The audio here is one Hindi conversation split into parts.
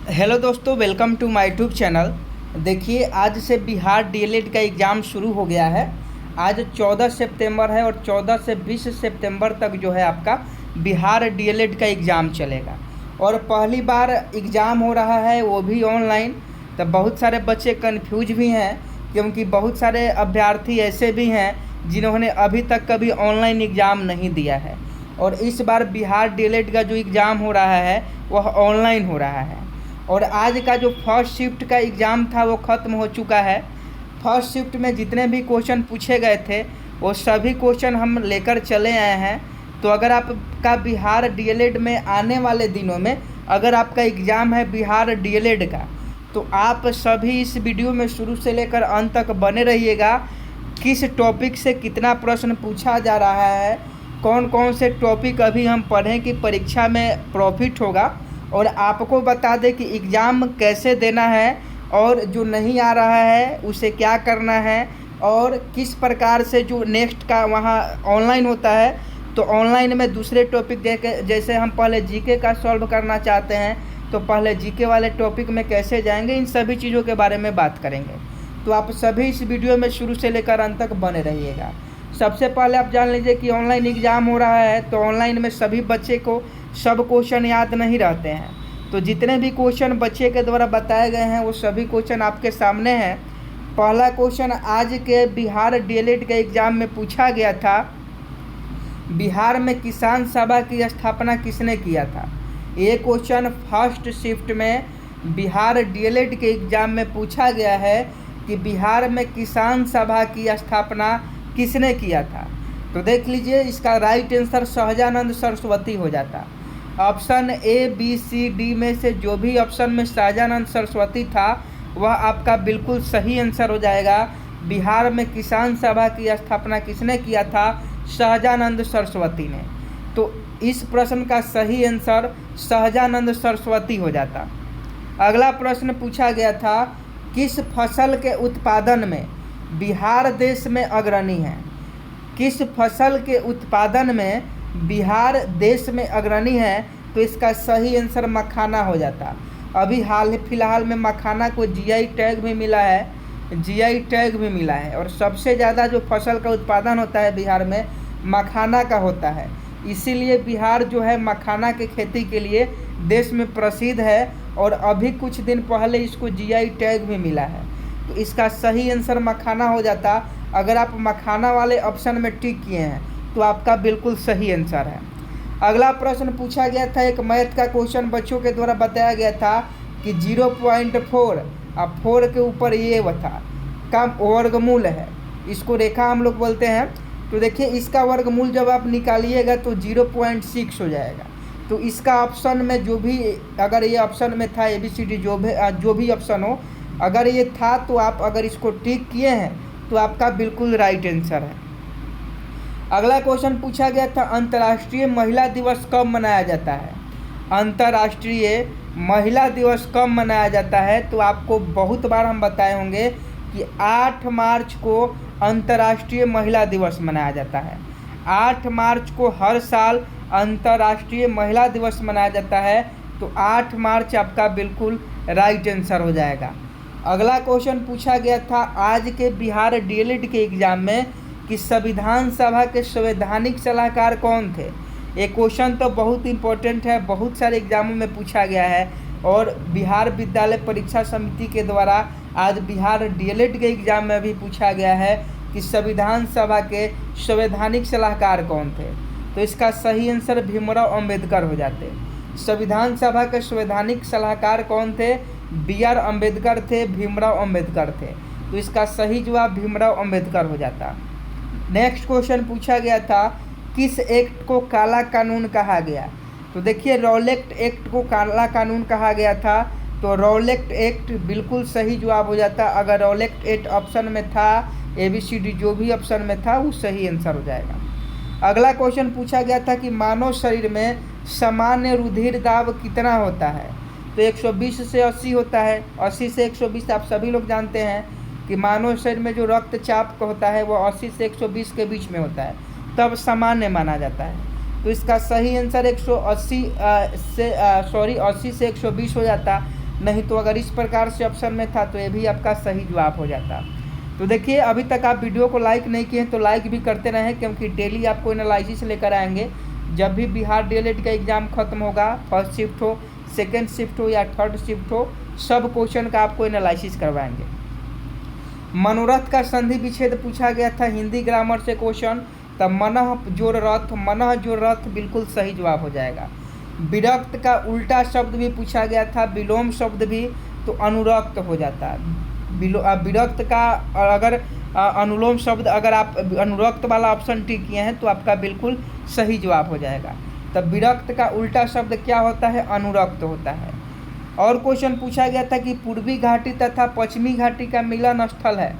हेलो दोस्तों, welcome to my YouTube channel. देखिए, आज से बिहार डीएलएड का एग्ज़ाम शुरू हो गया है। आज 14 सितंबर है और 14 से 20 सितंबर तक जो है आपका बिहार डीएलएड का एग्ज़ाम चलेगा। और पहली बार एग्ज़ाम हो रहा है, वो भी ऑनलाइन। तो बहुत सारे बच्चे कन्फ्यूज भी हैं, क्योंकि बहुत सारे अभ्यर्थी ऐसे भी हैं जिन्होंने अभी तक कभी ऑनलाइन एग्ज़ाम नहीं दिया है। और इस बार बिहार डीएलएड का जो एग्ज़ाम हो रहा है वह ऑनलाइन हो रहा है। और आज का जो फर्स्ट शिफ्ट का एग्ज़ाम था वो ख़त्म हो चुका है। फर्स्ट शिफ्ट में जितने भी क्वेश्चन पूछे गए थे वो सभी क्वेश्चन हम लेकर चले आए हैं। तो अगर आपका बिहार डीएलएड में आने वाले दिनों में अगर आपका एग्ज़ाम है बिहार डीएलएड का, तो आप सभी इस वीडियो में शुरू से लेकर अंत तक बने रहिएगा। किस टॉपिक से कितना प्रश्न पूछा जा रहा है, कौन कौन से टॉपिक अभी हम पढ़ें कि परीक्षा में प्रॉफिट होगा, और आपको बता दें कि एग्ज़ाम कैसे देना है और जो नहीं आ रहा है उसे क्या करना है, और किस प्रकार से जो नेक्स्ट का वहाँ ऑनलाइन होता है तो ऑनलाइन में दूसरे टॉपिक जैसे हम पहले जीके का सॉल्व करना चाहते हैं तो पहले जीके वाले टॉपिक में कैसे जाएंगे, इन सभी चीज़ों के बारे में बात करेंगे। तो आप सभी इस वीडियो में शुरू से लेकर अंत तक बने रहिएगा। सबसे पहले आप जान लीजिए कि ऑनलाइन एग्ज़ाम हो रहा है, तो ऑनलाइन में सभी बच्चे को सब क्वेश्चन याद नहीं रहते हैं। तो जितने भी क्वेश्चन बच्चे के द्वारा बताए गए हैं वो सभी क्वेश्चन आपके सामने हैं। पहला क्वेश्चन आज के बिहार डीएलएड के एग्ज़ाम में पूछा गया था, बिहार में किसान सभा की स्थापना किसने किया था। ये क्वेश्चन फर्स्ट शिफ्ट में बिहार डीएलएड के एग्ज़ाम में पूछा गया है कि बिहार में किसान सभा की स्थापना किसने किया था। तो देख लीजिए, इसका राइट आंसर सहजानंद सरस्वती हो जाता। Option A B C D में से जो भी ऑप्शन में सहजानंद सरस्वती था वह आपका बिल्कुल सही आंसर हो जाएगा। बिहार में किसान सभा की स्थापना किसने किया था, सहजानंद सरस्वती ने। तो इस प्रश्न का सही आंसर सहजानंद सरस्वती हो जाता। अगला प्रश्न पूछा गया था, किस फसल के उत्पादन में बिहार देश में अग्रणी है। किस फसल के उत्पादन में बिहार देश में अग्रणी है, तो इसका सही आंसर मखाना हो जाता। अभी हाल फिलहाल में मखाना को जीआई टैग भी मिला है, और सबसे ज़्यादा जो फसल का उत्पादन होता है बिहार में मखाना का होता है। इसीलिए बिहार जो है मखाना के खेती के लिए देश में प्रसिद्ध है, और अभी कुछ दिन पहले इसको जीआई टैग भी मिला है। तो इसका सही आंसर मखाना हो जाता। अगर आप मखाना वाले ऑप्शन में टिक किए हैं तो आपका बिल्कुल सही आंसर है। अगला प्रश्न पूछा गया था, एक मैथ का क्वेश्चन बच्चों के द्वारा बताया गया था कि 0.4 अब 4 के ऊपर ये था का वर्गमूल है, इसको रेखा हम लोग बोलते हैं। तो देखिए, इसका वर्गमूल जब आप निकालिएगा तो 0.6 हो जाएगा। तो इसका ऑप्शन में जो भी, अगर ये ऑप्शन में था ABCD जो भी ऑप्शन हो, अगर ये था तो आप अगर इसको टिक किए हैं तो आपका बिल्कुल राइट आंसर है। अगला क्वेश्चन पूछा गया था, अंतर्राष्ट्रीय महिला दिवस कब मनाया जाता है। अंतर्राष्ट्रीय महिला दिवस कब मनाया जाता है, तो आपको बहुत बार हम बताए होंगे कि 8 मार्च को अंतर्राष्ट्रीय महिला दिवस मनाया जाता है। 8 मार्च को हर साल अंतर्राष्ट्रीय महिला दिवस मनाया जाता है। तो 8 मार्च आपका बिल्कुल राइट आंसर हो जाएगा। अगला क्वेश्चन पूछा गया था आज के बिहार डीएलएड के एग्ज़ाम में कि संविधान सभा के संवैधानिक सलाहकार कौन थे। ये क्वेश्चन तो बहुत इंपॉर्टेंट है, बहुत सारे एग्जामों में पूछा गया है, और बिहार विद्यालय परीक्षा समिति के द्वारा आज बिहार डीएलएड के एग्ज़ाम में भी पूछा गया है कि संविधान सभा के संवैधानिक सलाहकार कौन थे। तो इसका सही आंसर भीमराव अम्बेडकर हो जाते। संविधान सभा के संवैधानिक सलाहकार कौन थे, BR अम्बेडकर थे, भीमराव अम्बेडकर थे। तो इसका सही जवाब भीमराव अम्बेडकर हो जाता। नेक्स्ट क्वेश्चन पूछा गया था, किस एक्ट को काला कानून कहा गया। तो देखिए, रॉलेट एक्ट को काला कानून कहा गया था। तो रॉलेट एक्ट बिल्कुल सही जवाब हो जाता। अगर रॉलेट एक्ट ऑप्शन में था, ABCD जो भी ऑप्शन में था वो सही आंसर हो जाएगा। अगला क्वेश्चन पूछा गया था कि मानव शरीर में सामान्य रुधिर दाब कितना होता है। तो 120 से 80 होता है। 80 से 120 आप सभी लोग जानते हैं कि मानव शरीर में जो रक्तचाप होता है वो 80 से 120 के बीच में होता है, तब सामान्य माना जाता है। तो इसका सही आंसर 80 से 120 हो जाता। नहीं तो अगर इस प्रकार से ऑप्शन में था तो ये भी आपका सही जवाब हो जाता। तो देखिए अभी तक आप वीडियो को लाइक नहीं किए हैं तो लाइक भी करते रहें, क्योंकि डेली आपको एनालिसिस लेकर आएंगे। जब भी बिहार डीएलएड का एग्ज़ाम खत्म होगा, फर्स्ट शिफ्ट हो, सेकेंड शिफ्ट हो या थर्ड शिफ्ट हो, सब क्वेश्चन का आपको एनालिसिस करवाएंगे। मनोरथ का संधि विच्छेद पूछा गया था हिंदी ग्रामर से क्वेश्चन, तब मनः जोड़ रथ, मनः जोड़ रथ बिल्कुल सही जवाब हो जाएगा। विरक्त का उल्टा शब्द भी पूछा गया था, विलोम शब्द भी, तो अनुरक्त हो जाता। विरक्त का अगर अनुलोम शब्द अगर आप अनुरक्त वाला ऑप्शन टिक किए हैं तो आपका बिल्कुल सही जवाब हो जाएगा। तब विरक्त का उल्टा शब्द क्या होता है? अनुरक्त होता है। और क्वेश्चन पूछा गया था कि पूर्वी घाटी तथा पश्चिमी घाटी का मिलन स्थल है,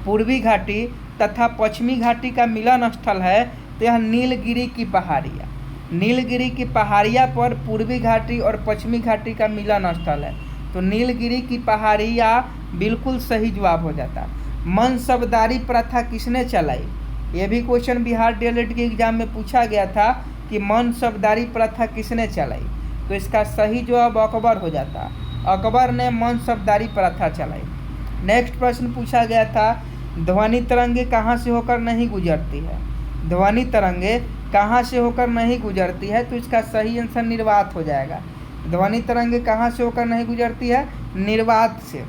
पूर्वी घाटी तथा पश्चिमी घाटी का मिलन स्थल है, तो यह नीलगिरी की पहाड़ियाँ, नीलगिरी की पहाड़ियाँ पर पूर्वी घाटी और पश्चिमी घाटी का मिलन स्थल है, तो नीलगिरी की पहाड़ियाँ बिल्कुल सही जवाब हो जाता। मनसबदारी प्रथा किसने चलाई? ये भी क्वेश्चन बिहार डीएलएड के एग्जाम में पूछा गया था कि मनसबदारी प्रथा किसने चलाई, तो इसका सही जवाब अकबर हो जाता। अकबर ने मनसबदारी प्रथा चलाई। नेक्स्ट प्रश्न पूछा गया था ध्वनि तरंगे कहाँ से होकर नहीं गुजरती है? ध्वनि तरंगे कहाँ से होकर नहीं गुजरती है, तो इसका सही आंसर निर्वात हो जाएगा। ध्वनि तरंगे कहाँ से होकर नहीं गुजरती है? निर्वात से।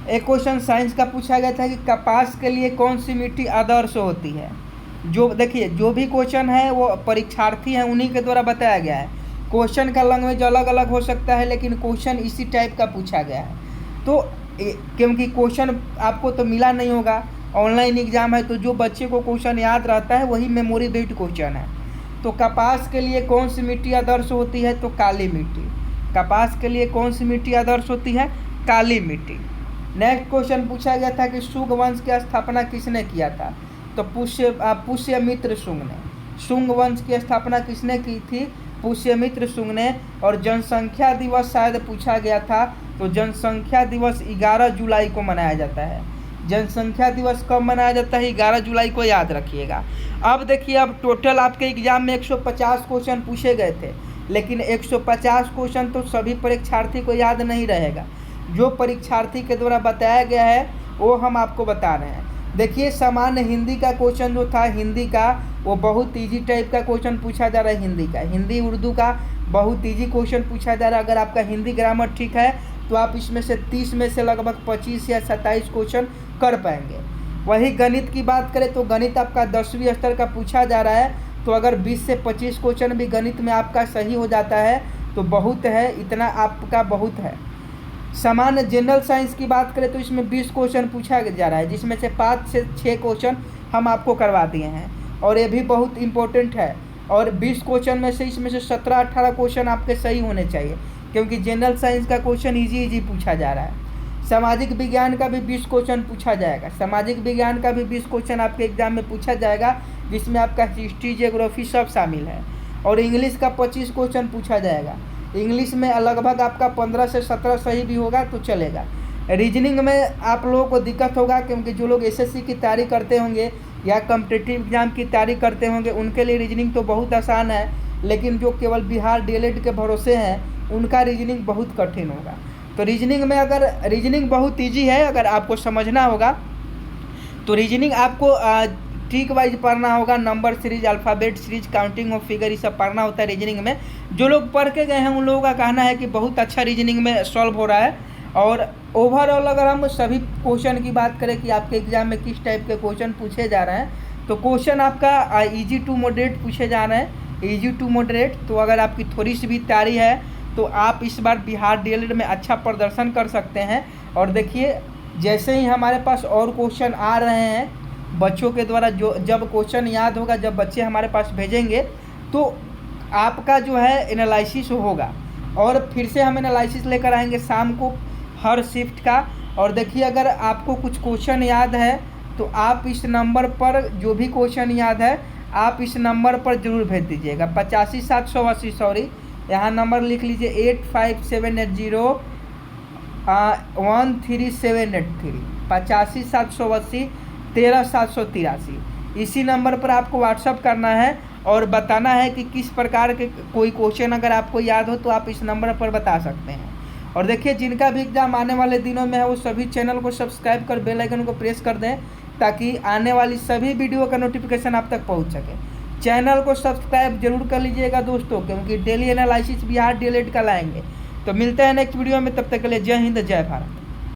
एक क्वेश्चन साइंस का पूछा गया था कि कपास के लिए कौन सी मिट्टी आदर्श होती है? जो देखिए जो भी क्वेश्चन है वो परीक्षार्थी हैं उन्हीं के द्वारा बताया गया है। क्वेश्चन का लैंग्वेज अलग अलग हो सकता है, लेकिन क्वेश्चन इसी टाइप का पूछा गया है। तो क्योंकि क्वेश्चन आपको तो मिला नहीं होगा, ऑनलाइन एग्जाम है, तो जो बच्चे को क्वेश्चन याद रहता है वही मेमोरी बेस्ड क्वेश्चन है। तो कपास के लिए कौन सी मिट्टी आदर्श होती है? तो काली मिट्टी। कपास के लिए कौन सी मिट्टी आदर्श होती है? काली मिट्टी। नेक्स्ट क्वेश्चन पूछा गया था कि शुंग वंश की स्थापना किसने किया था? तो पुष्यमित्र शुंग ने। शुंग वंश की स्थापना किसने की थी? पुष्यमित्र शुंग ने। और जनसंख्या दिवस शायद पूछा गया था, तो जनसंख्या दिवस 11 जुलाई को मनाया जाता है। जनसंख्या दिवस कब मनाया जाता है? 11 जुलाई को, याद रखिएगा। अब देखिए अब टोटल आपके एग्जाम में 150 क्वेश्चन पूछे गए थे, लेकिन 150 क्वेश्चन तो सभी परीक्षार्थी को याद नहीं रहेगा। जो परीक्षार्थी के द्वारा बताया गया है वो हम आपको बता रहे हैं। देखिए सामान्य हिंदी का क्वेश्चन जो था, हिंदी का वो बहुत इजी टाइप का क्वेश्चन पूछा जा रहा है। हिंदी का, हिंदी उर्दू का बहुत इजी क्वेश्चन पूछा जा रहा है। अगर आपका हिंदी ग्रामर ठीक है तो आप इसमें से 30 में से लगभग 25 या 27 क्वेश्चन कर पाएंगे। वही गणित की बात करें तो गणित आपका 10वीं स्तर का पूछा जा रहा है, तो अगर 20 से 25 क्वेश्चन भी गणित में आपका सही हो जाता है तो बहुत है, इतना आपका बहुत है। सामान्य जनरल साइंस की बात करें तो इसमें 20 क्वेश्चन पूछा जा रहा है, जिसमें से 5 से 6 क्वेश्चन हम आपको करवा दिए हैं, और ये भी बहुत इंपॉर्टेंट है। और 20 क्वेश्चन में से इसमें से 17-18 क्वेश्चन आपके सही होने चाहिए, क्योंकि जनरल साइंस का क्वेश्चन इजी पूछा जा रहा है। सामाजिक विज्ञान का भी 20 क्वेश्चन पूछा जाएगा। सामाजिक विज्ञान का भी 20 क्वेश्चन आपके एग्जाम में पूछा जाएगा, जिसमें आपका हिस्ट्री, जियोग्राफी सब शामिल है। और इंग्लिश का 25 क्वेश्चन पूछा जाएगा। इंग्लिश में लगभग आपका 15 से 17 सही भी होगा तो चलेगा। रीजनिंग में आप लोगों को दिक्कत होगा, क्योंकि जो लोग एसएससी की तैयारी करते होंगे या कॉम्पिटिटिव एग्जाम की तैयारी करते होंगे उनके लिए रीजनिंग तो बहुत आसान है, लेकिन जो केवल बिहार डीएलएड के भरोसे हैं उनका रीजनिंग बहुत कठिन होगा। तो रीजनिंग में अगर रीजनिंग बहुत ईजी है, अगर आपको समझना होगा तो रीजनिंग आपको ट्रिक वाइज पढ़ना होगा। Number series, alphabet series, counting of figure, ये सब पढ़ना होता है रीजनिंग में। जो लोग पढ़ के गए हैं उन लोगों का कहना है कि बहुत अच्छा रीजनिंग में सॉल्व हो रहा है। और ओवरऑल अगर हम सभी क्वेश्चन की बात करें कि आपके एग्जाम में किस टाइप के क्वेश्चन पूछे जा रहे हैं, तो क्वेश्चन आपका ईजी टू मॉडरेट पूछे जा रहे हैं, ईजी टू मॉडरेट। तो अगर आपकी थोड़ी सी भी तैयारी है तो आप इस बार बिहार डीएलएड में अच्छा प्रदर्शन कर सकते हैं। और देखिए जैसे ही हमारे पास और क्वेश्चन आ रहे हैं बच्चों के द्वारा, जो जब क्वेश्चन याद होगा, जब बच्चे हमारे पास भेजेंगे तो आपका जो है एनालिसिस होगा, और फिर से हम एनालिसिस लेकर आएंगे शाम को हर शिफ्ट का। और देखिए अगर आपको कुछ क्वेश्चन याद है तो आप इस नंबर पर, जो भी क्वेश्चन याद है आप इस नंबर पर ज़रूर भेज दीजिएगा। 85,780, सॉरी यहाँ नंबर लिख लीजिए 85,780 13783, 85,780 13,783। इसी नंबर पर आपको व्हाट्सअप करना है और बताना है कि किस प्रकार के कोई क्वेश्चन अगर आपको याद हो तो आप इस नंबर पर बता सकते हैं। और देखिए जिनका भी एग्ज़ाम आने वाले दिनों में है वो सभी चैनल को सब्सक्राइब कर बेल आइकन को प्रेस कर दें, ताकि आने वाली सभी वीडियो का नोटिफिकेशन आप तक पहुंच सके। चैनल को सब्सक्राइब जरूर कर लीजिएगा दोस्तों, क्योंकि डेली एनालिसिस बिहार डीएलएड का लाएंगे। तो मिलते हैं नेक्स्ट वीडियो में, तब तक के लिए जय हिंद जय भारत।